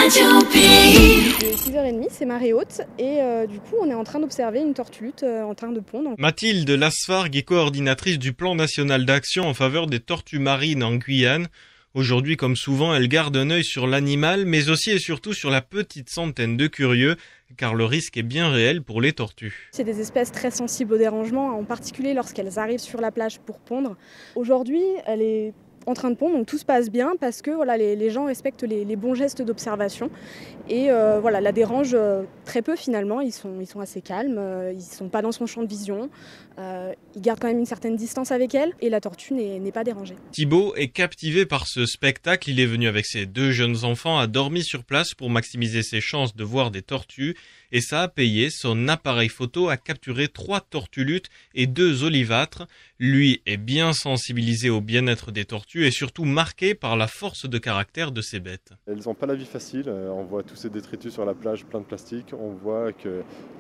Radio Pays. Il est 6h30, c'est marée haute et du coup on est en train d'observer une tortue lutte en train de pondre. Mathilde Lasfargue est coordinatrice du plan national d'action en faveur des tortues marines en Guyane. Aujourd'hui, comme souvent, elle garde un œil sur l'animal, mais aussi et surtout sur la petite centaine de curieux, car le risque est bien réel pour les tortues. C'est des espèces très sensibles au dérangement, en particulier lorsqu'elles arrivent sur la plage pour pondre. Aujourd'hui, elle est en train de pondre, donc tout se passe bien parce que voilà, les gens respectent les bons gestes d'observation et la dérangent très peu finalement. Ils sont assez calmes, ils ne sont pas dans son champ de vision, ils gardent quand même une certaine distance avec elle et la tortue n'est pas dérangée. Thibaut est captivé par ce spectacle. Il est venu avec ses 2 jeunes enfants, a dormi sur place pour maximiser ses chances de voir des tortues et ça a payé. Son appareil photo a capturé 3 tortues luttes et 2 olivâtres. Lui est bien sensibilisé au bien-être des tortues et surtout marqué par la force de caractère de ces bêtes. Elles n'ont pas la vie facile, on voit tous ces détritus sur la plage, plein de plastique, on voit qu'il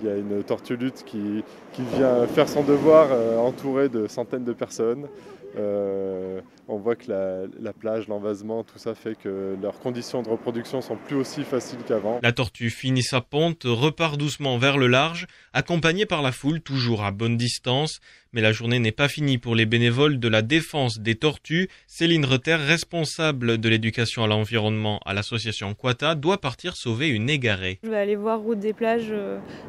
y a une tortue lutte qui vient faire son devoir entourée de centaines de personnes. On voit que la plage, l'envasement, tout ça fait que leurs conditions de reproduction sont plus aussi faciles qu'avant. La tortue finit sa ponte, repart doucement vers le large, accompagnée par la foule, toujours à bonne distance. Mais la journée n'est pas finie pour les bénévoles de la défense des tortues. Céline Reter, responsable de l'éducation à l'environnement à l'association Quata, doit partir sauver une égarée. Je vais aller voir route des plages.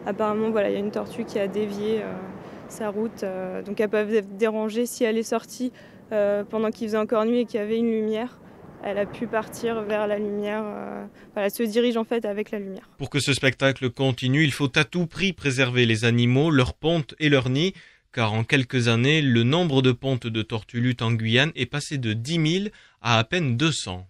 Apparemment, il y a une tortue qui a dévié sa route. Donc elles peuvent être dérangées si elle est sortie pendant qu'il faisait encore nuit et qu'il y avait une lumière. Elle a pu partir vers la lumière. Elle se dirige en fait avec la lumière. Pour que ce spectacle continue, il faut à tout prix préserver les animaux, leurs pontes et leurs nids. Car en quelques années, le nombre de pontes de tortues luttes en Guyane est passé de 10 000 à peine 200.